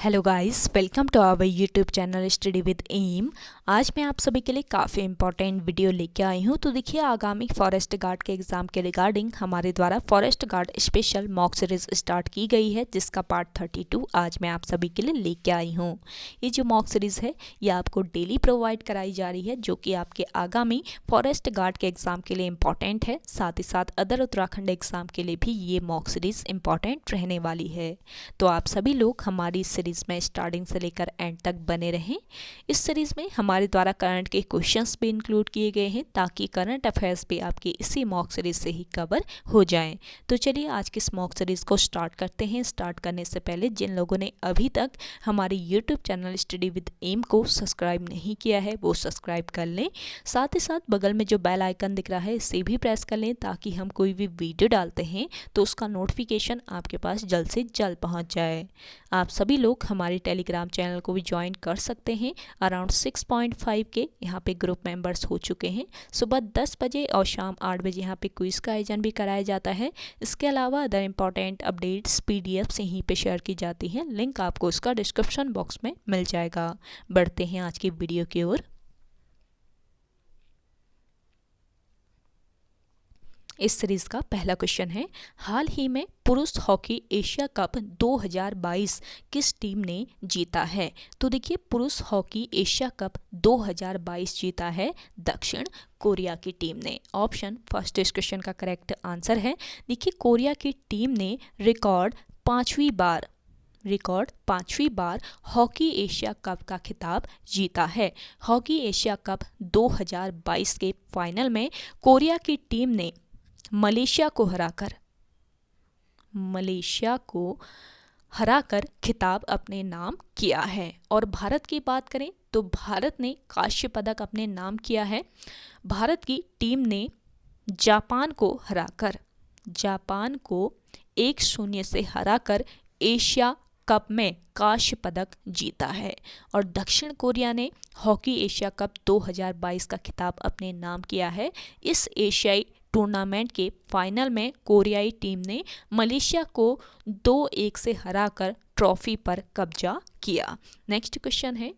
Hello guys, welcome to our YouTube channel study with M. आज मैं आप सभी के लिए काफ़ी इंपॉर्टेंट वीडियो लेके आई हूँ। तो देखिए, आगामी फॉरेस्ट गार्ड के एग्ज़ाम के रिगार्डिंग हमारे द्वारा forest guard special mock series start की गई है, जिसका पार्ट 32 आज मैं आप सभी के लिए लेके आई हूँ। ये जो मॉक सीरीज़ है ये आपको डेली प्रोवाइड कराई जा रही है, जो कि आपके आगामी फॉरेस्ट गार्ड के एग्ज़ाम के लिए इम्पॉर्टेंट है। साथ ही साथ अदर उत्तराखंड एग्ज़ाम के लिए भी ये मॉक सीरीज़ इम्पॉर्टेंट रहने वाली है। तो आप सभी लोग हमारी सीरीज़ में स्टार्टिंग से लेकर एंड तक बने रहें। इस सीरीज़ में हमारे द्वारा करंट के क्वेश्चंस भी इंक्लूड किए गए हैं, ताकि करंट अफेयर्स भी आपकी इसी मॉक सीरीज़ से ही कवर हो जाएं। तो चलिए आज की इस मॉक सीरीज़ को स्टार्ट करते हैं। स्टार्ट करने से पहले जिन लोगों ने अभी तक हमारी YouTube channel study with M को सब्सक्राइब नहीं किया है वो सब्सक्राइब कर लें। साथ ही साथ बगल में जो बेल आइकन दिख रहा है इसे भी प्रेस कर लें, ताकि हम कोई भी वीडियो डालते हैं तो उसका नोटिफिकेशन आपके पास जल्द से जल्द पहुंच जाए। आप सभी लोग हमारे टेलीग्राम चैनल को भी ज्वाइन कर सकते हैं। अराउंड 6.5 के यहाँ पे ग्रुप मेंबर्स हो चुके हैं। सुबह 10 बजे और शाम 8 बजे यहाँ पे क्विज का आयोजन भी कराया जाता है। इसके अलावा अदर इंपॉर्टेंट अपडेट्स PDF यहीं पे शेयर की जाती हैं। लिंक आपको उसका डिस्क्रिप्शन बॉक्स में मिल जाएगा। बढ़ते हैं आज की वीडियो की ओर। इस सीरीज का पहला क्वेश्चन है, हाल ही में पुरुष हॉकी एशिया कप 2022 किस टीम ने जीता है? तो देखिए, पुरुष हॉकी एशिया कप 2022 जीता है दक्षिण कोरिया की टीम ने। ऑप्शन फर्स्ट इस क्वेश्चन का करेक्ट आंसर है। देखिए, कोरिया की टीम ने रिकॉर्ड पांचवी बार हॉकी एशिया कप का खिताब जीता है। हॉकी एशिया कप 2022 के फाइनल में कोरिया की टीम ने मलेशिया को हराकर खिताब अपने नाम किया है। और भारत की बात करें तो भारत ने कांस्य पदक अपने नाम किया है। भारत की टीम ने जापान को 1-0 से हराकर एशिया कप में कांस्य पदक जीता है। और दक्षिण कोरिया ने हॉकी एशिया कप 2022 का खिताब अपने नाम किया है। इस एशियाई टूर्नामेंट के फाइनल में कोरियाई टीम ने मलेशिया को 2-1 से हराकर ट्रॉफी पर कब्जा किया। नेक्स्ट क्वेश्चन है,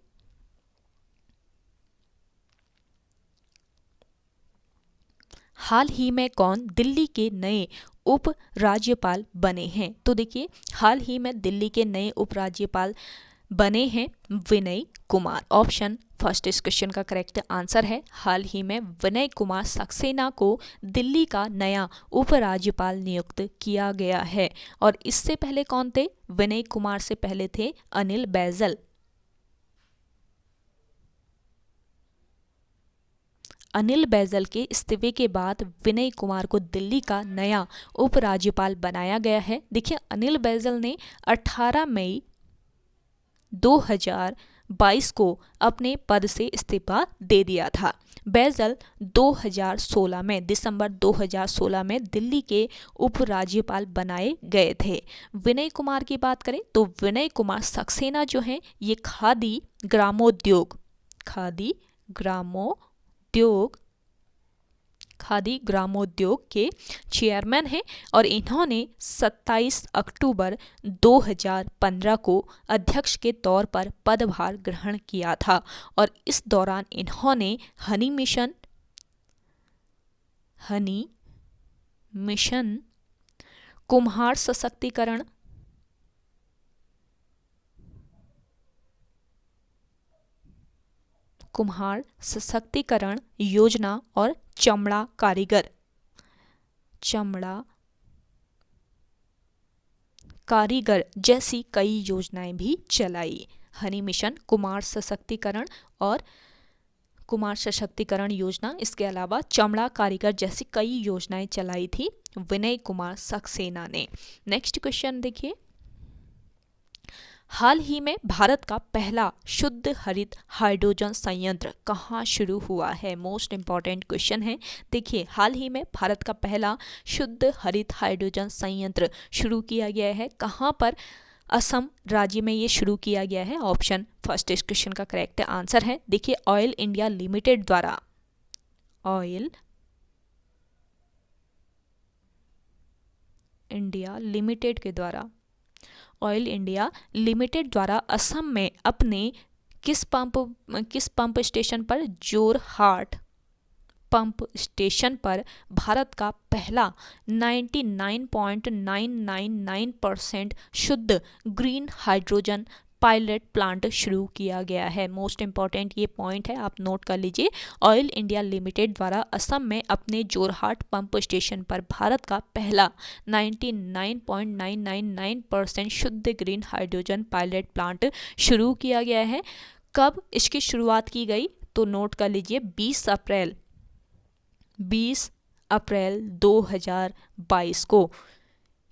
हाल ही में कौन दिल्ली के नए उप राज्यपाल बने हैं? तो देखिए, हाल ही में दिल्ली के नए उप राज्यपाल बने हैं विनय कुमार। ऑप्शन फर्स्ट इस क्वेश्चन का करेक्ट आंसर है। हाल ही में विनय कुमार सक्सेना को दिल्ली का नया उपराज्यपाल नियुक्त किया गया है। और इससे पहले कौन थे? विनय कुमार से पहले थे अनिल बैजल। अनिल बैजल के इस्तीफे के बाद विनय कुमार को दिल्ली का नया उपराज्यपाल बनाया गया है। देखिए, अनिल बैजल ने 18 मई 2022 को अपने पद से इस्तीफा दे दिया था। बैजल 2016 में दिसंबर 2016 में दिल्ली के उपराज्यपाल बनाए गए थे। विनय कुमार की बात करें तो विनय कुमार सक्सेना जो है ये खादी ग्रामोद्योग के चेयरमैन हैं। और इन्होंने 27 अक्टूबर 2015 को अध्यक्ष के तौर पर पदभार ग्रहण किया था। और इस दौरान इन्होंने हनी मिशन कुम्हार सशक्तिकरण योजना और चमड़ा कारीगर जैसी कई योजनाएं भी चलाई। हनी मिशन, कुमार सशक्तिकरण योजना, इसके अलावा चमड़ा कारीगर जैसी कई योजनाएं चलाई थी विनय कुमार सक्सेना ने। नेक्स्ट क्वेश्चन देखिए, हाल ही में भारत का पहला शुद्ध हरित हाइड्रोजन संयंत्र कहाँ शुरू हुआ है? मोस्ट इंपॉर्टेंट क्वेश्चन है। देखिए, हाल ही में भारत का पहला शुद्ध हरित हाइड्रोजन संयंत्र शुरू किया गया है। कहाँ पर? असम राज्य में ये शुरू किया गया है। ऑप्शन फर्स्ट इस क्वेश्चन का करेक्ट आंसर है। देखिए, ऑयल इंडिया लिमिटेड के द्वारा ऑयल इंडिया लिमिटेड द्वारा असम में अपने किस पंप स्टेशन पर जोरहाट पंप स्टेशन पर भारत का पहला 99.999% शुद्ध ग्रीन हाइड्रोजन पायलट प्लांट शुरू किया गया है। मोस्ट इंपॉर्टेंट ये पॉइंट है, आप नोट कर लीजिए। ऑयल इंडिया लिमिटेड द्वारा असम में अपने जोरहाट पंप स्टेशन पर भारत का पहला 99.999% शुद्ध ग्रीन हाइड्रोजन पायलट प्लांट शुरू किया गया है। कब इसकी शुरुआत की गई तो नोट कर लीजिए 20 अप्रैल 2022 को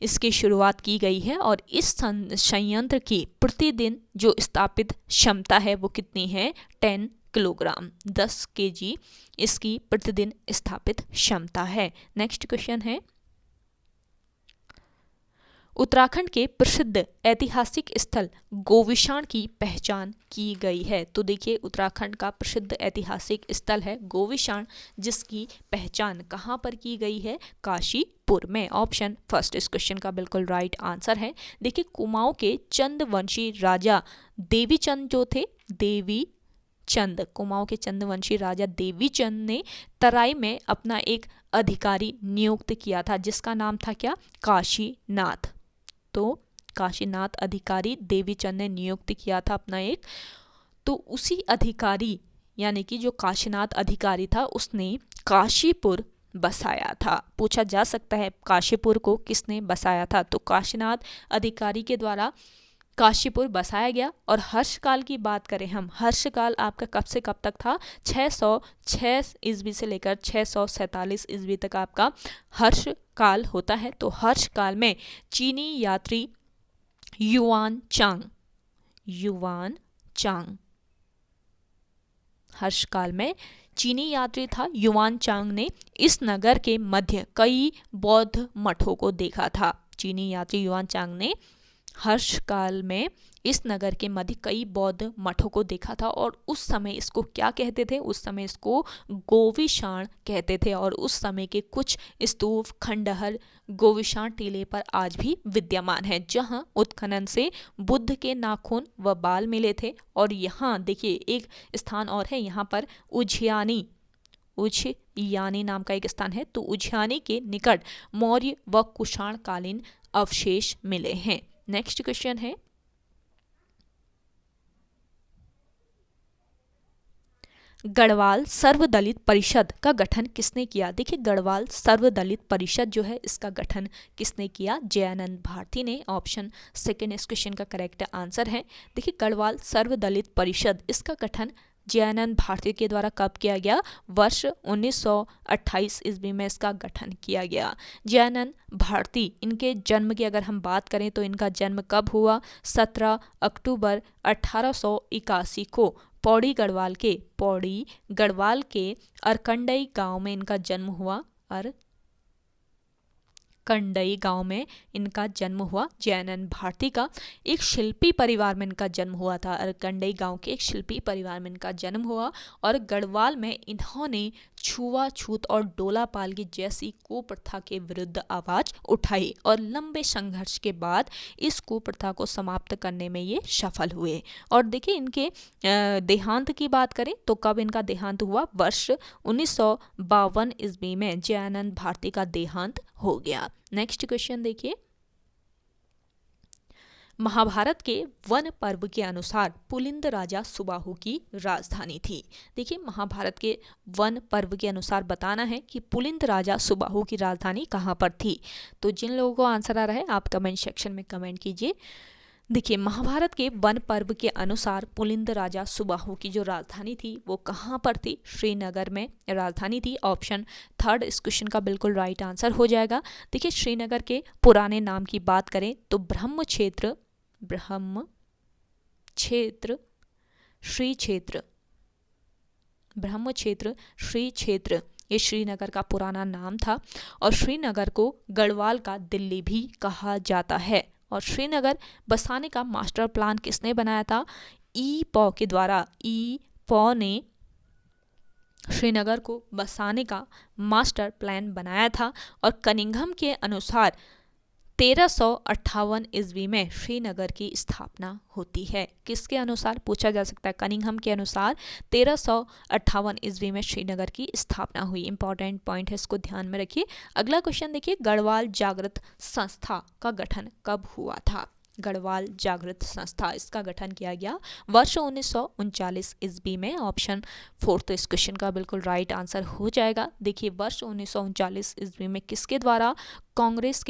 इसकी शुरुआत की गई है और इस संयंत्र की प्रतिदिन जो स्थापित क्षमता है वो कितनी है 10 किलोग्राम 10 केजी इसकी प्रतिदिन स्थापित क्षमता है। नेक्स्ट क्वेश्चन है उत्तराखंड के प्रसिद्ध ऐतिहासिक स्थल गोविशाण की पहचान की गई है। तो देखिए उत्तराखंड का प्रसिद्ध ऐतिहासिक स्थल है गोविशाण, जिसकी पहचान कहाँ पर की गई है काशीपुर में। ऑप्शन फर्स्ट इस क्वेश्चन का बिल्कुल राइट आंसर है। देखिए कुमाऊं के चंदवंशी राजा देवीचंद जो थे कुमाऊं के चंदवंशी राजा देवीचंद ने तराई में अपना एक अधिकारी नियुक्त किया था जिसका नाम था क्या काशीनाथ। तो काशीनाथ अधिकारी देवीचंद ने नियुक्त किया था अपना एक, तो उसी अधिकारी यानी कि जो काशीनाथ अधिकारी था उसने काशीपुर बसाया था। पूछा जा सकता है काशीपुर को किसने बसाया था, तो काशीनाथ अधिकारी के द्वारा काशीपुर बसाया गया। और हर्षकाल की बात करें हम, हर्षकाल आपका कब से कब तक था 606 ईस्वी से लेकर 647 ईस्वी तक आपका हर्षकाल होता है। तो हर्षकाल में चीनी यात्री युआन चांग हर्षकाल में चीनी यात्री था युआन चांग ने इस नगर के मध्य कई बौद्ध मठों को देखा था। चीनी यात्री युआन चांग ने हर्षकाल में इस नगर के मध्य कई बौद्ध मठों को देखा था और उस समय इसको क्या कहते थे, उस समय इसको गोविशाण कहते थे। और उस समय के कुछ स्तूप खंडहर गोविशाण टीले पर आज भी विद्यमान है जहां उत्खनन से बुद्ध के नाखून व बाल मिले थे। और यहाँ देखिए एक स्थान और है, यहाँ पर उज्जयानी नाम का एक स्थान है। तो उज्जयानी के निकट मौर्य व कुषाण कालीन अवशेष मिले हैं। नेक्स्ट क्वेश्चन है गढ़वाल सर्वदलित परिषद का गठन किसने किया। देखिए गढ़वाल सर्वदलित परिषद जो है इसका गठन किसने किया, जयानंद भारती ने। ऑप्शन सेकंड इस क्वेश्चन का करेक्ट आंसर है। देखिए गढ़वाल सर्वदलित परिषद इसका गठन जयानंद भारती के द्वारा कब किया गया, वर्ष 1928 ईस्वी में इसका गठन किया गया। जयानंद भारती इनके जन्म की अगर हम बात करें तो इनका जन्म कब हुआ, 17 अक्टूबर 1881 को पौड़ी गढ़वाल के अरकंडई गांव में इनका जन्म हुआ। कंडई गांव में इनका जन्म हुआ। जयानंद भारती का एक शिल्पी परिवार में इनका जन्म हुआ था। कंडई गांव के एक शिल्पी परिवार में इनका जन्म हुआ और गढ़वाल में इन्होंने छुआछूत और डोलापाल की जैसी कुप्रथा के विरुद्ध आवाज उठाई और लंबे संघर्ष के बाद इस कुप्रथा को समाप्त करने में ये सफल हुए। और देखिए इनके देहांत की बात करें तो कब इनका देहांत हुआ, वर्ष 1952 ईस्वी में जयानंद भारती का देहांत हो गया। नेक्स्ट क्वेश्चन देखिए, महाभारत के वन पर्व के अनुसार पुलिंद राजा सुबाहु की राजधानी थी। देखिए महाभारत के वन पर्व के अनुसार बताना है कि पुलिंद राजा सुबाहु की राजधानी कहाँ पर थी। तो जिन लोगों को आंसर आ रहा है आप कमेंट सेक्शन में कमेंट कीजिए। देखिए महाभारत के वन पर्व के अनुसार पुलिंद राजा सुबाहु की जो राजधानी थी वो कहाँ पर थी, श्रीनगर में राजधानी थी। ऑप्शन थर्ड इस क्वेश्चन का बिल्कुल राइट आंसर हो जाएगा। देखिए श्रीनगर के पुराने नाम की बात करें तो ब्रह्म क्षेत्र श्री क्षेत्र ये श्रीनगर का पुराना नाम था। और श्रीनगर को गढ़वाल का दिल्ली भी कहा जाता है। और श्रीनगर बसाने का मास्टर प्लान किसने बनाया था, ई-पॉ के द्वारा। ई-पॉ ने श्रीनगर को बसाने का मास्टर प्लान बनाया था। और कनिंघम के अनुसार 1358 ईस्वी में श्रीनगर की स्थापना होती है? किसके अनुसार पूछा जा सकता है? कनिंघम के अनुसार 1358 ईस्वी में श्रीनगर की स्थापना हुई। इंपॉर्टेंट पॉइंट है, इसको ध्यान में रखिए। अगला क्वेश्चन देखिए, गढ़वाल जागृत संस्था का गठन कब हुआ था? गढ़वाल जागृत संस्था, इसका गठन किया गया वर्ष 1939 ईस्वी में। ऑप्शन 4 तो इस क्वेश्चन का बिल्कुल राइट आंसर हो जाएगा। देखिए वर्ष 1939 ईस्वी में किसके द्वारा? कांग्रेस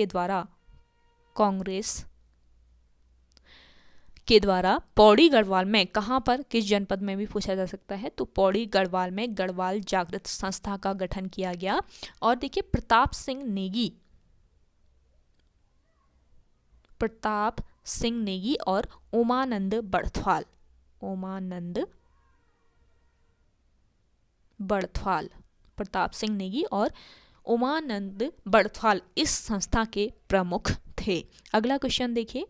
के द्वारा पौड़ी गढ़वाल में, कहाँ पर, किस जनपद में भी पूछा जा सकता है, तो पौड़ी गढ़वाल में गढ़वाल जागृत संस्था का गठन किया गया। और देखिए प्रताप सिंह नेगी और उमानंद बड़थवाल, प्रताप सिंह नेगी और उमानंद बड़थवाल इस संस्था के प्रमुख थे। अगला क्वेश्चन देखिए,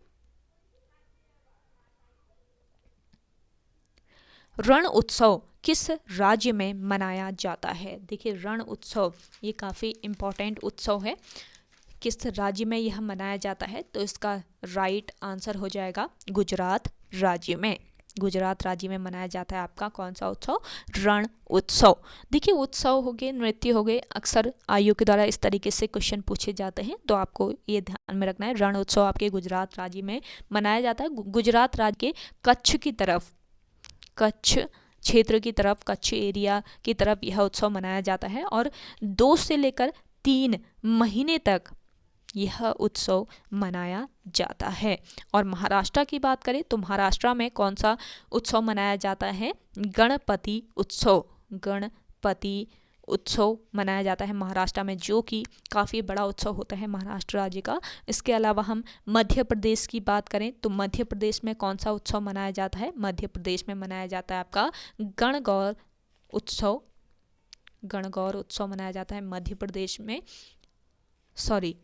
रण उत्सव किस राज्य में मनाया जाता है? देखिए रण उत्सव ये काफ़ी इम्पोर्टेंट उत्सव है। किस राज्य में यह मनाया जाता है? तो इसका राइट आंसर हो जाएगा गुजरात राज्य में। गुजरात राज्य में मनाया जाता है आपका कौन सा उत्सव? रण उत्सव। देखिए उत्सव हो गए, नृत्य हो गए, अक्सर आयोग के द्वारा इस तरीके से क्वेश्चन पूछे जाते हैं, तो आपको ये ध्यान में रखना है। रण उत्सव आपके गुजरात राज्य में मनाया जाता है। गुजरात राज्य के कच्छ क्षेत्र की तरफ, कच्छ एरिया की तरफ यह उत्सव मनाया जाता है और 2 से लेकर 3 महीने तक यह उत्सव मनाया जाता है। और महाराष्ट्र की बात करें तो महाराष्ट्र में कौन सा उत्सव मनाया जाता है? गणपति उत्सव मनाया जाता है महाराष्ट्र में, जो कि काफ़ी बड़ा उत्सव होता है महाराष्ट्र राज्य का। इसके अलावा हम मध्य प्रदेश की बात करें तो मध्य प्रदेश में कौन सा उत्सव मनाया जाता है? मध्य प्रदेश में मनाया जाता है आपका गणगौर उत्सव मनाया जाता है मध्य प्रदेश में।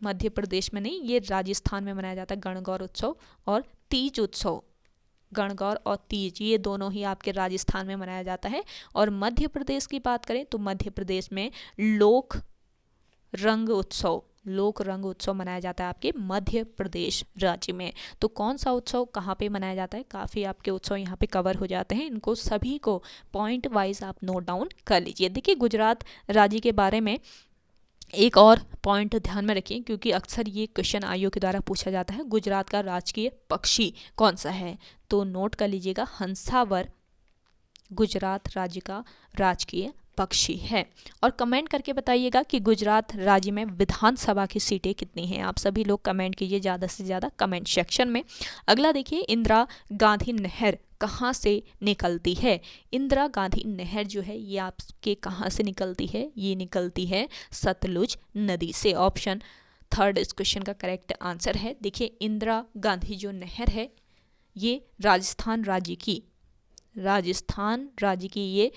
मध्य प्रदेश में नहीं, ये राजस्थान में मनाया जाता है गणगौर उत्सव। और तीज उत्सव, गणगौर और तीज ये दोनों ही आपके राजस्थान में मनाया जाता है। और मध्य प्रदेश की बात करें तो मध्य प्रदेश में लोक रंग उत्सव मनाया जाता है आपके मध्य प्रदेश राज्य में। तो कौन सा उत्सव कहाँ पे मनाया जाता है? काफ़ी आपके उत्सव यहाँ पे कवर हो जाते हैं, इनको सभी को पॉइंट वाइज आप नोट डाउन कर लीजिए। देखिए गुजरात राज्य के बारे में एक और पॉइंट ध्यान में रखिए, क्योंकि अक्सर ये क्वेश्चन आयोग के द्वारा पूछा जाता है। गुजरात का राजकीय पक्षी कौन सा है? तो नोट कर लीजिएगा, हंसावर गुजरात राज्य का राजकीय पक्षी है। और कमेंट करके बताइएगा कि गुजरात राज्य में विधानसभा की सीटें कितनी हैं। आप सभी लोग कमेंट कीजिए ज़्यादा से ज़्यादा कमेंट सेक्शन में। अगला देखिए, इंदिरा गांधी नहर कहाँ से निकलती है? इंदिरा गांधी नहर जो है ये आपके कहाँ से निकलती है? ये निकलती है सतलुज नदी से। ऑप्शन 3 इस क्वेश्चन का करेक्ट आंसर है। देखिए इंदिरा गांधी जो नहर है ये राजस्थान राज्य की ये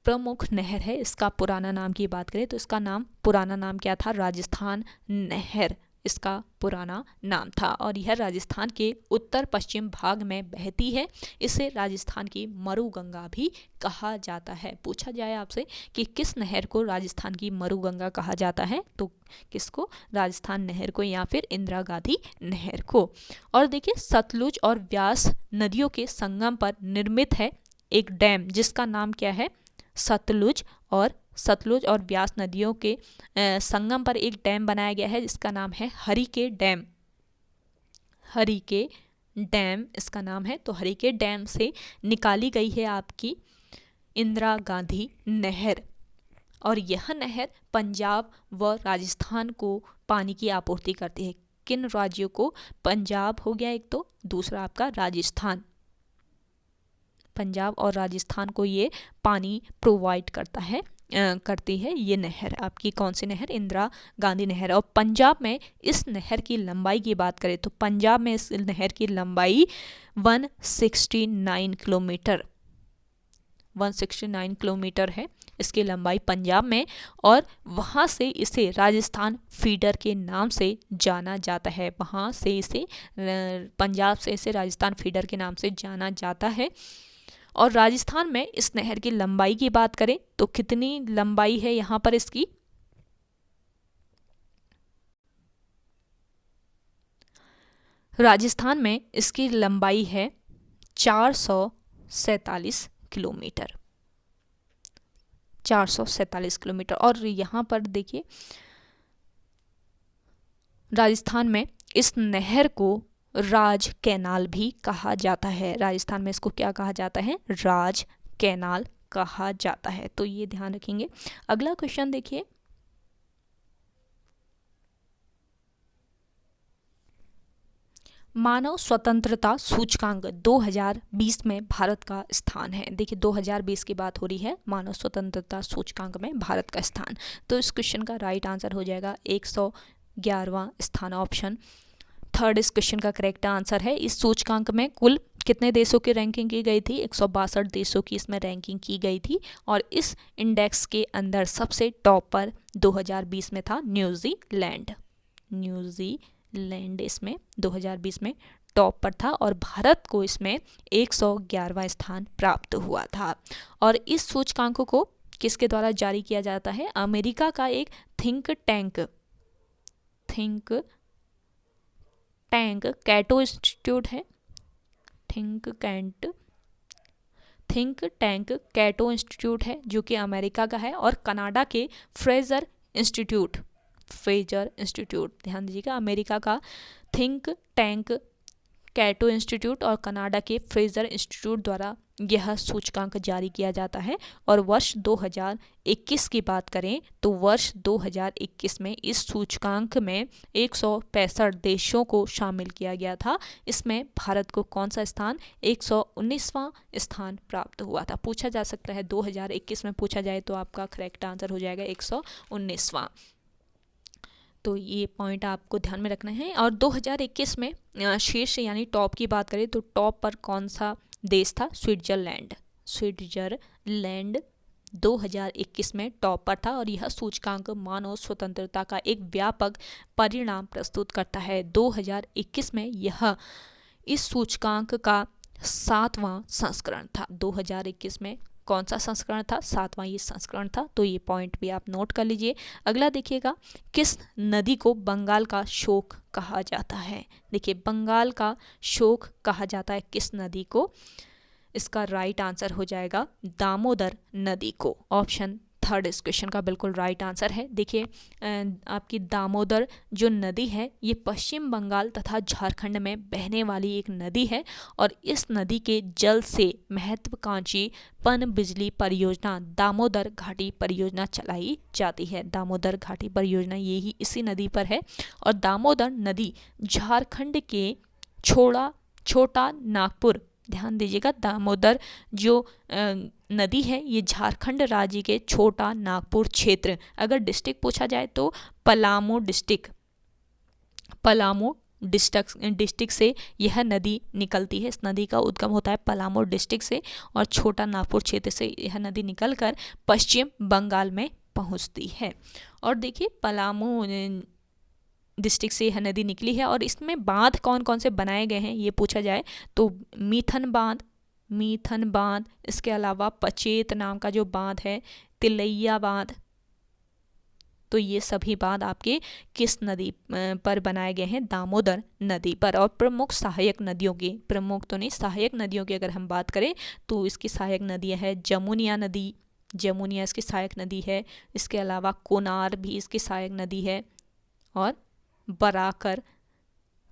प्रमुख नहर है। इसका पुराना नाम की बात करें तो इसका पुराना नाम क्या था? राजस्थान नहर इसका पुराना नाम था। और यह राजस्थान के उत्तर पश्चिम भाग में बहती है। इसे राजस्थान की मरुगंगा भी कहा जाता है। पूछा जाए आपसे कि किस नहर को राजस्थान की मरुगंगा कहा जाता है, तो किसको? राजस्थान नहर को या फिर इंदिरा गांधी नहर को। और देखिए सतलुज और व्यास नदियों के संगम पर निर्मित है एक डैम, जिसका नाम क्या है? सतलुज और व्यास नदियों के संगम पर एक डैम बनाया गया है, जिसका नाम है हरिके डैम इसका नाम है। तो हरिके डैम से निकाली गई है आपकी इंदिरा गांधी नहर। और यह नहर पंजाब व राजस्थान को पानी की आपूर्ति करती है। किन राज्यों को? पंजाब हो गया एक, तो दूसरा आपका राजस्थान। पंजाब और राजस्थान को ये पानी प्रोवाइड करती है ये नहर। आपकी कौन सी नहर? इंदिरा गांधी नहर। और पंजाब में इस नहर की लंबाई की बात करें तो पंजाब में इस नहर की लंबाई 169 किलोमीटर है इसकी लंबाई पंजाब में। और वहाँ से इसे राजस्थान फीडर के नाम से जाना जाता है। वहाँ से इसे पंजाब से इसे राजस्थान फीडर के नाम से जाना जाता है। और राजस्थान में इस नहर की लंबाई की बात करें तो कितनी लंबाई है यहाँ पर इसकी? राजस्थान में इसकी लंबाई है 447 किलोमीटर, 447 किलोमीटर। और यहाँ पर देखिए राजस्थान में इस नहर को राज कैनाल भी कहा जाता है। राजस्थान में इसको क्या कहा जाता है? राज कैनाल कहा जाता है। तो ये ध्यान रखेंगे। अगला क्वेश्चन देखिए, मानव स्वतंत्रता सूचकांक 2020 में भारत का स्थान है। देखिए 2020 की बात हो रही है, मानव स्वतंत्रता सूचकांक में भारत का स्थान। तो इस क्वेश्चन का राइट आंसर हो जाएगा 111वां स्थान, ऑप्शन थर्ड इस क्वेश्चन का करेक्ट आंसर है। इस सूचकांक में कुल कितने देशों की रैंकिंग की गई थी? 162 देशों की इसमें रैंकिंग की गई थी। और इस इंडेक्स के अंदर सबसे टॉप पर 2020 में था न्यूजीलैंड। न्यूजीलैंड इसमें 2020 में टॉप पर था और भारत को इसमें 111वां स्थान प्राप्त हुआ था। और इस सूचकांक को किसके द्वारा जारी किया जाता है? अमेरिका का एक थिंक टैंक कैटो इंस्टीट्यूट है। थिंक टैंक कैटो इंस्टीट्यूट है जो कि अमेरिका का है, और कनाडा के फ्रेजर इंस्टीट्यूट, ध्यान दीजिएगा, अमेरिका का थिंक टैंक कैटो इंस्टीट्यूट और कनाडा के फ्रेजर इंस्टीट्यूट द्वारा यह सूचकांक जारी किया जाता है। और वर्ष 2021 की बात करें तो वर्ष 2021 में इस सूचकांक में 165 देशों को शामिल किया गया था। इसमें भारत को कौन सा स्थान? 119वां स्थान प्राप्त हुआ था। पूछा जा सकता है 2021 में पूछा जाए तो आपका करेक्ट आंसर हो जाएगा 119वां। तो ये पॉइंट आपको ध्यान में रखना है। और 2021 में शीर्ष यानी टॉप की बात करें तो टॉप पर कौन सा देश था? स्विट्जरलैंड 2021 में टॉप पर था। और यह सूचकांक मानव स्वतंत्रता का एक व्यापक परिणाम प्रस्तुत करता है। 2021 में यह इस सूचकांक का 7वां संस्करण था। 2021 में कौन सा संस्करण था? 7वां ये संस्करण था। तो ये पॉइंट भी आप नोट कर लीजिए। अगला देखिएगा, किस नदी को बंगाल का शोक कहा जाता है? देखिए बंगाल का शोक कहा जाता है किस नदी को? इसका राइट आंसर हो जाएगा दामोदर नदी को। ऑप्शन थर्ड इस क्वेश्चन का बिल्कुल राइट आंसर है। देखिए आपकी दामोदर जो नदी है ये पश्चिम बंगाल तथा झारखंड में बहने वाली एक नदी है। और इस नदी के जल से महत्वाकांक्षी पनबिजली परियोजना दामोदर घाटी परियोजना चलाई जाती है। दामोदर घाटी परियोजना यही इसी नदी पर है। और दामोदर नदी झारखंड के छोटा नागपुर, ध्यान दीजिएगा, दामोदर जो नदी है ये झारखंड राज्य के छोटा नागपुर क्षेत्र, अगर डिस्ट्रिक्ट पूछा जाए तो पलामू डिस्ट्रिक्ट से यह नदी निकलती है। इस नदी का उद्गम होता है पलामू डिस्ट्रिक्ट से और छोटा नागपुर क्षेत्र से यह नदी निकलकर पश्चिम बंगाल में पहुंचती है। और देखिए पलामू डिस्ट्रिक्ट से यह नदी निकली है। और इसमें बांध कौन कौन से बनाए गए हैं ये पूछा जाए तो मीथन बांध, इसके अलावा पचेत नाम का जो बांध है, तिलैया बांध। तो ये सभी बांध आपके किस नदी पर बनाए गए हैं? दामोदर नदी पर। और प्रमुख सहायक नदियों की, प्रमुख तो नहीं, सहायक नदियों की अगर हम बात करें तो इसकी सहायक नदियाँ है जमुनिया नदी, जमुनिया इसकी सहायक नदी है। इसके अलावा कोनार भी इसकी सहायक नदी है और बराकर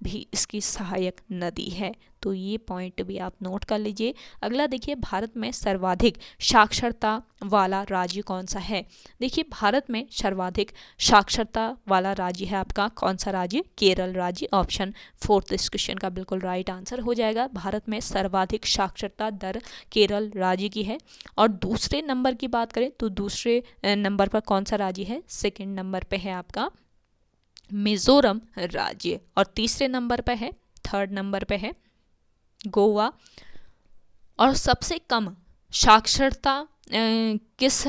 भी इसकी सहायक नदी है। तो ये पॉइंट भी आप नोट कर लीजिए। अगला देखिए, भारत में सर्वाधिक साक्षरता वाला राज्य कौन सा है? देखिए भारत में सर्वाधिक साक्षरता वाला राज्य है आपका कौन सा राज्य? केरल राज्य। ऑप्शन फोर्थ इस क्वेश्चन का बिल्कुल राइट आंसर हो जाएगा। भारत में सर्वाधिक साक्षरता दर केरल राज्य की है। और दूसरे नंबर की बात करें तो दूसरे नंबर पर कौन सा राज्य है? सेकेंड नंबर पे है आपका मिजोरम राज्य। और तीसरे नंबर पे है, थर्ड नंबर पे है गोवा। और सबसे कम साक्षरता किस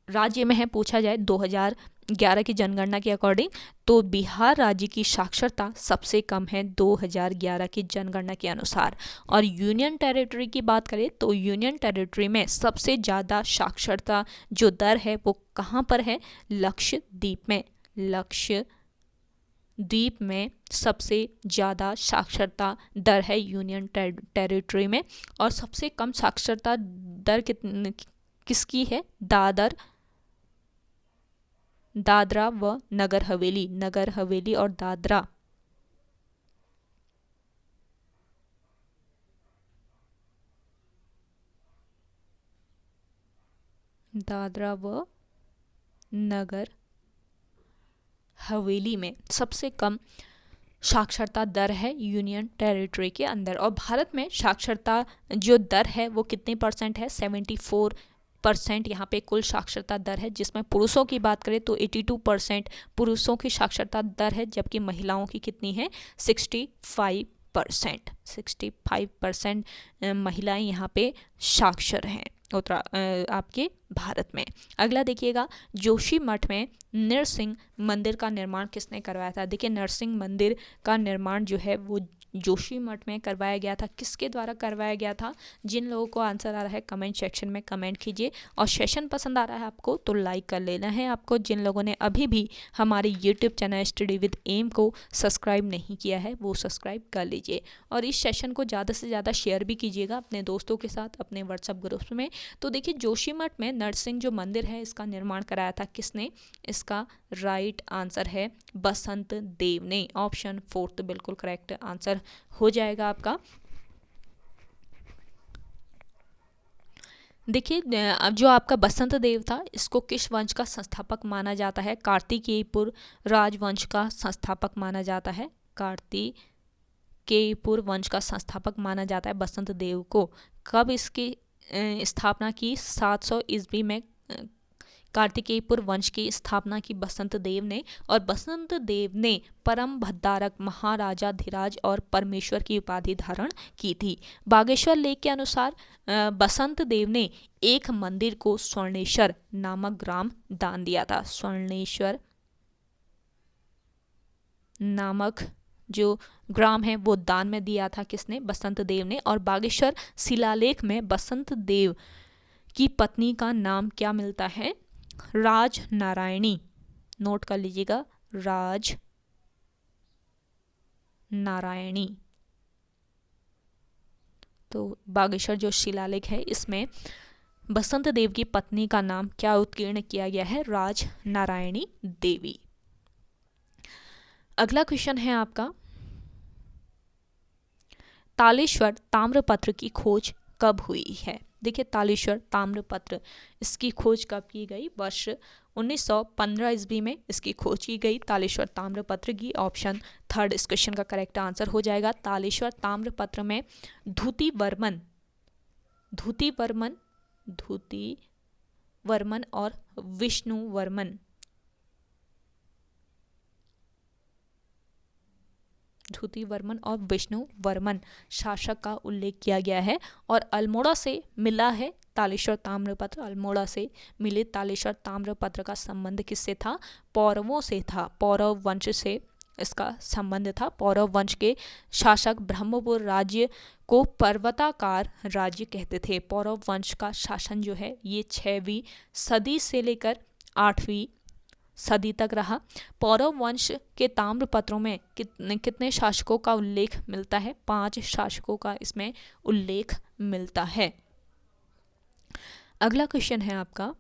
राज्य में है पूछा जाए 2011 की जनगणना के अकॉर्डिंग तो बिहार राज्य की साक्षरता सबसे कम है 2011 की जनगणना के अनुसार। और यूनियन टेरिटरी की बात करें तो यूनियन टेरिटरी में सबसे ज़्यादा साक्षरता जो दर है वो कहाँ पर है? लक्षद्वीप में। लक्षद्वीप द्वीप में सबसे ज़्यादा साक्षरता दर है यूनियन टेरिटरी में, और सबसे कम साक्षरता दर किसकी है? दादरा व नगर हवेली और दादरा व नगर हवेली में सबसे कम साक्षरता दर है यूनियन टेरिटरी के अंदर। और भारत में साक्षरता जो दर है वो कितने परसेंट है? 74% यहाँ पे कुल साक्षरता दर है, जिसमें पुरुषों की बात करें तो 82% पुरुषों की साक्षरता दर है, जबकि महिलाओं की कितनी है? 65% महिलाएं यहाँ पे साक्षर हैं आपके भारत में। अगला देखिएगा, जोशी मठ में नरसिंह मंदिर का निर्माण किसने करवाया था? देखिए, नरसिंह मंदिर का निर्माण जो है वो जोशी मठ में करवाया गया था। किसके द्वारा करवाया गया था? जिन लोगों को आंसर आ रहा है कमेंट सेक्शन में कमेंट कीजिए, और सेशन पसंद आ रहा है आपको तो लाइक कर लेना है आपको। जिन लोगों ने अभी भी हमारे YouTube channel study with M को सब्सक्राइब नहीं किया है वो सब्सक्राइब कर लीजिए, और इस सेशन को ज़्यादा से ज़्यादा शेयर भी कीजिएगा अपने दोस्तों के साथ अपने व्हाट्सएप ग्रुप्स में। तो देखिए, जोशीमठ में नरसिंह जो मंदिर है इसका निर्माण कराया था किसने? इसका राइट आंसर है बसंत देव ने। ऑप्शन 4 बिल्कुल करेक्ट आंसर हो जाएगा आपका। देखिए, अब जो आपका बसंत देव था इसको किस वंश का संस्थापक माना जाता है? कार्तिकेयपुर राजवंश का संस्थापक माना जाता है। कार्तिकेयपुर वंश का संस्थापक माना जाता है बसंत देव को। कब इसकी स्थापना की? 700 ईस्वी में कार्तिकेयपुर वंश की स्थापना की बसंत देव ने, और बसंत देव ने परम भद्दारक, महाराजाधिराज और परमेश्वर की उपाधि धारण की थी। बागेश्वर लेख के अनुसार बसंत देव ने एक मंदिर को स्वर्णेश्वर नामक ग्राम दान दिया था। स्वर्णेश्वर नामक जो ग्राम है वो दान में दिया था किसने? बसंत देव ने। और बागेश्वर शिलालेख में बसंत देव की पत्नी का नाम क्या मिलता है? राज नारायणी। नोट कर लीजिएगा, राज नारायणी। तो बागेश्वर जो शिलालेख है इसमें बसंत देव की पत्नी का नाम क्या उत्कीर्ण किया गया है? राज नारायणी देवी। अगला क्वेश्चन है आपका, तालेश्वर ताम्रपत्र की खोज कब हुई है? देखिए, तालेश्वर ताम्रपत्र इसकी खोज कब की गई? वर्ष 1915 ईस्वी में इसकी खोज की गई तालेश्वर ताम्रपत्र की। ऑप्शन 3 इस क्वेश्चन का करेक्ट आंसर हो जाएगा। तालेश्वर ताम्रपत्र में धूति वर्मन और विष्णु वर्मन शासक का उल्लेख किया गया है। और अल्मोड़ा से मिला है तालेश्वर ताम्रपत्र। अल्मोड़ा से मिले तालेश्वर ताम्रपत्र का संबंध किससे था? पौरवों से था। पौरव वंश से इसका संबंध था। पौरव वंश के शासक ब्रह्मपुर राज्य को पर्वताकार राज्य कहते थे। पौरव वंश का शासन जो है ये 6वीं सदी से लेकर 8वीं सदी तक रहा। पौरव वंश के ताम्रपत्रों में कितने शासकों का उल्लेख मिलता है? 5 शासकों का इसमें उल्लेख मिलता है। अगला क्वेश्चन है आपका,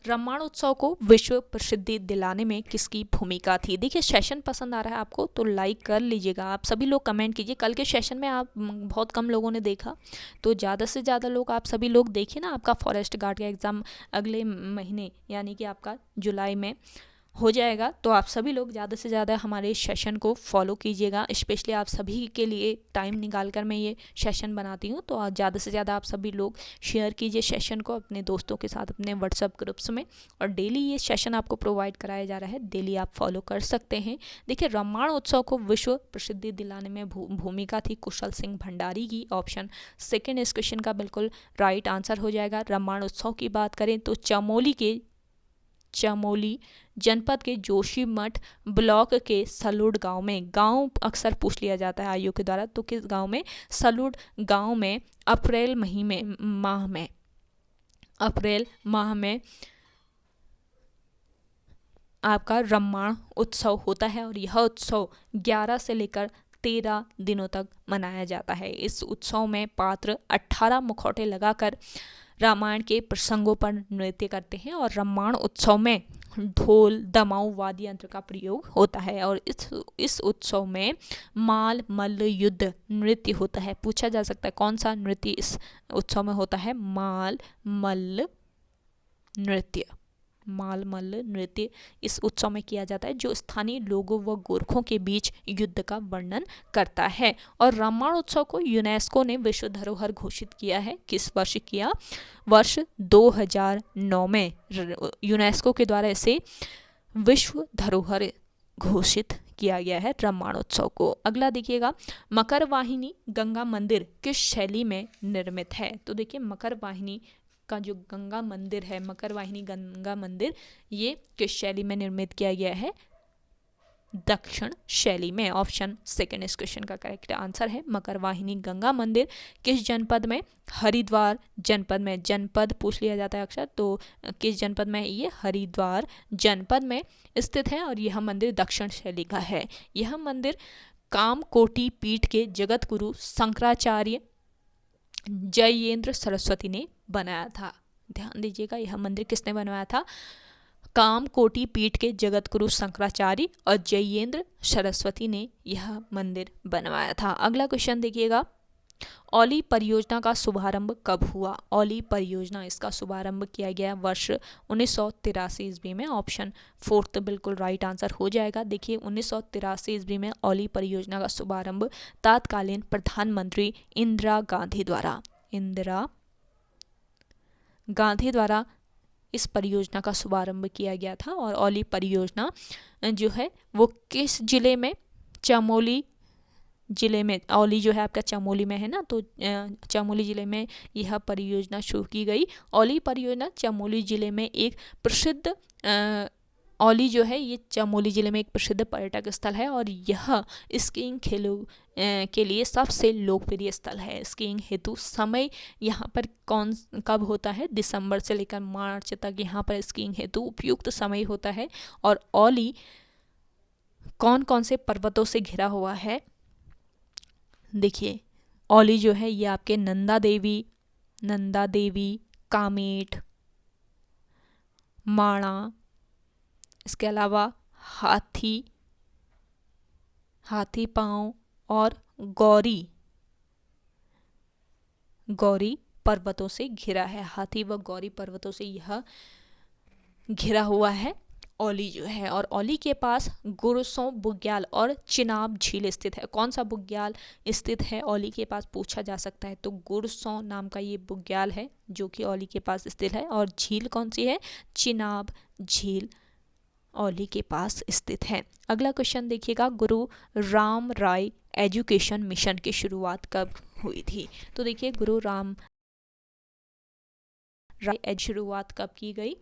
रामायण उत्सव को विश्व प्रसिद्धि दिलाने में किसकी भूमिका थी? देखिए, सेशन पसंद आ रहा है आपको तो लाइक कर लीजिएगा। आप सभी लोग कमेंट कीजिए। कल के सेशन में आप बहुत कम लोगों ने देखा, तो ज़्यादा से ज़्यादा लोग आप सभी लोग देखिए ना। आपका फॉरेस्ट गार्ड का एग्ज़ाम अगले महीने यानी कि आपका जुलाई में हो जाएगा, तो आप सभी लोग ज़्यादा से ज़्यादा हमारे सेशन को फॉलो कीजिएगा। स्पेशली आप सभी के लिए टाइम निकाल कर मैं ये सेशन बनाती हूँ, तो ज़्यादा से ज़्यादा आप सभी लोग शेयर कीजिए सेशन को अपने दोस्तों के साथ अपने व्हाट्सएप ग्रुप्स में। और डेली ये सेशन आपको प्रोवाइड कराया जा रहा है, डेली आप फॉलो कर सकते हैं। देखिए, रामायण उत्सव को विश्व प्रसिद्धि दिलाने में भूमिका थी कुशल सिंह भंडारी की। ऑप्शन 2 इस क्वेश्चन का बिल्कुल राइट आंसर हो जाएगा। रामायण उत्सव की बात करें तो चमोली जनपद के जोशीमठ ब्लॉक के सलूड़ गांव में, गांव अक्सर पूछ लिया जाता है आईओ के द्वारा, तो किस गांव में? सलूड़ गांव में अप्रैल माह में आपका रामायण उत्सव होता है और यह उत्सव 11 से लेकर 13 दिनों तक मनाया जाता है। इस उत्सव में पात्र 18 मुखौटे लगाकर रामायण के प्रसंगों पर नृत्य करते हैं और रामायण उत्सव में ढोल, दमाऊ, वाद्य यंत्र का प्रयोग होता है और इस उत्सव में माल मल्ल युद्ध नृत्य होता है। पूछा जा सकता है कौन सा नृत्य इस उत्सव में होता है? माल मल्ल नृत्य। माल मल्ल नृत्य इस उत्सव में किया जाता है जो स्थानीय लोगों व गोरखों के बीच युद्ध का वर्णन करता है। और रामायण उत्सव को यूनेस्को ने विश्व धरोहर घोषित किया है। किस वर्ष किया? वर्ष 2009 में यूनेस्को के द्वारा इसे विश्व धरोहर घोषित किया गया है रामायण उत्सव को। अगला देखिएगा, मकर वाहिनी गंगा मंदिर किस शैली में निर्मित है? तो देखिए मकर वाहिनी का जो गंगा मंदिर है, मकर वाहिनी गंगा मंदिर, ये किस शैली में निर्मित किया गया है? दक्षिण शैली में। ऑप्शन सेकंड इस क्वेश्चन का करेक्ट आंसर है। मकर वाहिनी गंगा मंदिर किस जनपद में? हरिद्वार जनपद में। जनपद पूछ लिया जाता है अक्सर, तो किस जनपद में? ये हरिद्वार जनपद में स्थित है और यह मंदिर दक्षिण शैली का है। यह मंदिर कामकोटि पीठ के जगत गुरु शंकराचार्य जयेंद्र सरस्वती ने बनाया था। ध्यान दीजिएगा, यह मंदिर किसने बनवाया था? कामकोटि पीठ के जगत गुरु शंकराचार्य और जयेंद्र सरस्वती ने यह मंदिर बनवाया था। अगला क्वेश्चन देखिएगा, औली परियोजना का शुभारंभ कब हुआ? औली परियोजना, इसका शुभारंभ किया गया वर्ष 1983 ईस्वी में। ऑप्शन फोर्थ बिल्कुल राइट आंसर हो जाएगा। देखिए 1983 ईस्वी में औली परियोजना का शुभारंभ तत्कालीन प्रधानमंत्री इंदिरा गांधी द्वारा इस परियोजना का शुभारंभ किया गया था। और औली परियोजना जो है वो किस जिले में? चमोली जिले में। औली जो है आपका चमोली में है ना, तो चमोली जिले में यह परियोजना शुरू की गई। औली परियोजना चमोली जिले में एक प्रसिद्ध औली जो है ये चमोली जिले में एक प्रसिद्ध पर्यटक स्थल है और यह स्कीइंग खेलों के लिए सबसे लोकप्रिय स्थल है। स्कीइंग हेतु समय यहाँ पर कब होता है? दिसंबर से लेकर मार्च तक यहाँ पर स्कीइंग हेतु उपयुक्त समय होता है। और औली कौन कौन से पर्वतों से घिरा हुआ है? देखिए औली जो है ये आपके नंदा देवी, कामेट, माणा, इसके अलावा हाथी पांव और गौरी पर्वतों से घिरा है। हाथी व गौरी पर्वतों से यह घिरा हुआ है औली जो है। और औली के पास गुरसों बुग्याल और चिनाब झील स्थित है। कौन सा बुग्याल स्थित है औली के पास? पूछा जा सकता है। तो गुरसों नाम का ये बुग्याल है जो कि औली के पास स्थित है। और झील कौन सी है? चिनाब झील औली के पास स्थित है। अगला क्वेश्चन देखिएगा, गुरु राम राय एजुकेशन मिशन की शुरुआत कब हुई थी? तो देखिए गुरु राम राय शुरुआत कब की गई?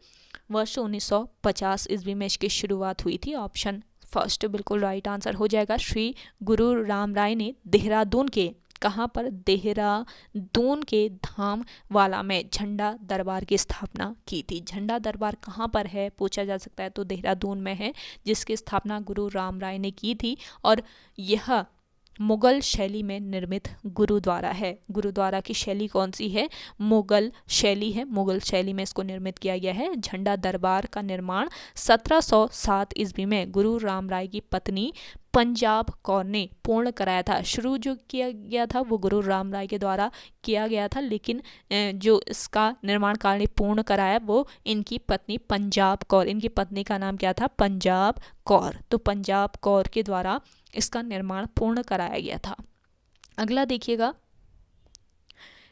वर्ष 1950 ईस्वी में इसकी शुरुआत हुई थी। ऑप्शन फर्स्ट बिल्कुल राइट आंसर हो जाएगा। श्री गुरु राम राय ने देहरादून के कहाँ पर? देहरादून के धामवाला में झंडा दरबार की स्थापना की थी। झंडा दरबार कहाँ पर है? पूछा जा सकता है। तो देहरादून में है, जिसकी स्थापना गुरु राम राय ने की थी। और यह मुगल शैली में निर्मित गुरुद्वारा है। गुरुद्वारा की शैली कौन सी है? मुगल शैली है। मुगल शैली में इसको निर्मित किया गया है। झंडा दरबार का निर्माण 1707 ईस्वी में गुरु राम राय की पत्नी पंजाब कौर ने पूर्ण कराया था। शुरू जो किया गया था वो गुरु राम राय के द्वारा किया गया था, लेकिन जो इसका निर्माण कार्य पूर्ण कराया वो इनकी पत्नी पंजाब कौर। इनकी पत्नी का नाम क्या था? पंजाब कौर। तो पंजाब कौर के द्वारा इसका निर्माण पूर्ण कराया गया था। अगला देखिएगा,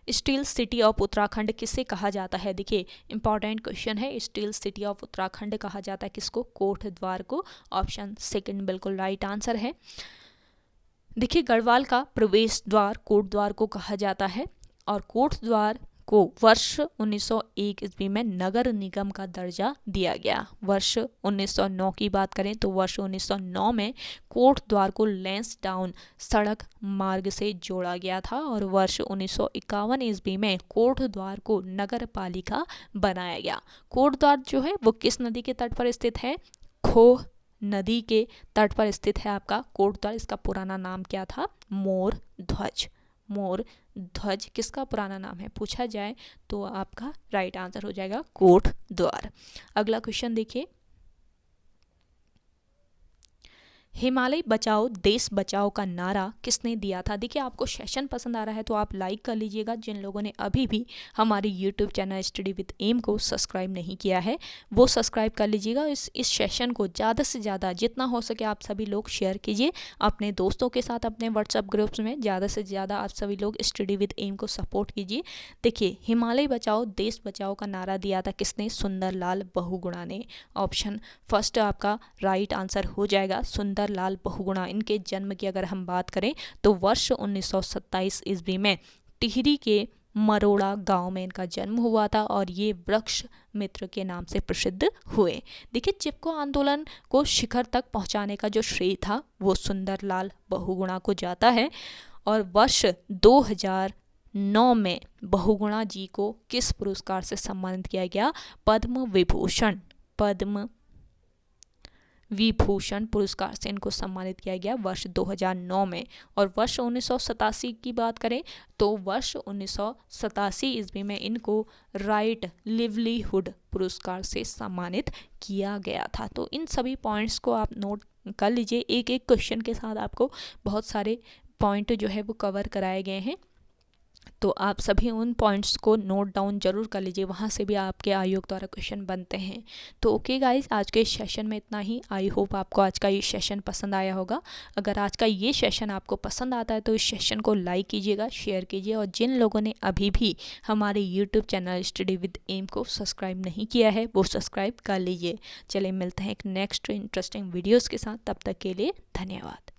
स्टील सिटी ऑफ उत्तराखंड किसे कहा जाता है? देखिए इंपॉर्टेंट क्वेश्चन है। स्टील सिटी ऑफ उत्तराखंड कहा जाता है किसको? कोटद्वार को। ऑप्शन सेकंड बिल्कुल राइट आंसर है। देखिए गढ़वाल का प्रवेश द्वार कोटद्वार को कहा जाता है और कोटद्वार को वर्ष 1901 ईस्वी में नगर निगम का दर्जा दिया गया। वर्ष 1909 की बात करें तो वर्ष 1909 में कोटद्वार को लैंसडाउन सड़क मार्ग से जोड़ा गया था और वर्ष 1951 ईस्वी में कोटद्वार को नगर पालिका बनाया गया। कोटद्वार जो है वो किस नदी के तट पर स्थित है? खोह नदी के तट पर स्थित है आपका कोटद्वार। इसका पुराना नाम क्या था? मोर ध्वज। मोर ध्वज किसका पुराना नाम है पूछा जाए तो आपका राइट आंसर हो जाएगा कोटद्वार। अगला क्वेश्चन देखिए, हिमालय बचाओ देश बचाओ का नारा किसने दिया था? देखिए आपको सेशन पसंद आ रहा है तो आप लाइक कर लीजिएगा। जिन लोगों ने अभी भी हमारे YouTube channel study with M को सब्सक्राइब नहीं किया है वो सब्सक्राइब कर लीजिएगा। इस सेशन को ज़्यादा से ज़्यादा जितना हो सके आप सभी लोग शेयर कीजिए अपने दोस्तों के साथ, अपने व्हाट्सएप ग्रुप्स में ज़्यादा से ज़्यादा आप सभी लोग स्टडी विद एम को सपोर्ट कीजिए। देखिए हिमालय बचाओ देश बचाओ का नारा दिया था किसने? सुंदरलाल बहुगुणा ने। ऑप्शन फर्स्ट आपका राइट आंसर हो जाएगा सुंदरलाल बहुगुणा। इनके जन्म की अगर हम बात करें तो वर्ष 1927 ईस्वी में टिहरी के मरोड़ा गांव में इनका जन्म हुआ था और ये वृक्ष मित्र के नाम से प्रसिद्ध हुए। देखिए चिपको आंदोलन को शिखर तक पहुंचाने का जो श्रेय था वो सुंदरलाल बहुगुणा को जाता है। और वर्ष 2009 में बहुगुणा जी को किस पुरस्कार से सम्मानित किया गया? पद्म विभूषण पुरस्कार से इनको सम्मानित किया गया वर्ष 2009 में। और वर्ष 1987 की बात करें तो वर्ष 1987 ईस्वी में इनको राइट लिवलीहुड पुरस्कार से सम्मानित किया गया था। तो इन सभी पॉइंट्स को आप नोट कर लीजिए। एक एक क्वेश्चन के साथ आपको बहुत सारे पॉइंट जो है वो कवर कराए गए हैं तो आप सभी उन पॉइंट्स को नोट डाउन जरूर कर लीजिए, वहाँ से भी आपके आयोग द्वारा क्वेश्चन बनते हैं। तो ओके गाइस, आज के इस सेशन में इतना ही। आई होप आपको आज का ये सेशन पसंद आया होगा। अगर आज का ये सेशन आपको पसंद आता है तो इस सेशन को लाइक कीजिएगा, शेयर कीजिए और जिन लोगों ने अभी भी हमारे YouTube channel study with M को सब्सक्राइब नहीं किया है वो सब्सक्राइब कर लीजिए। चलिए मिलते हैं एक नेक्स्ट इंटरेस्टिंग वीडियोज़ के साथ, तब तक के लिए धन्यवाद।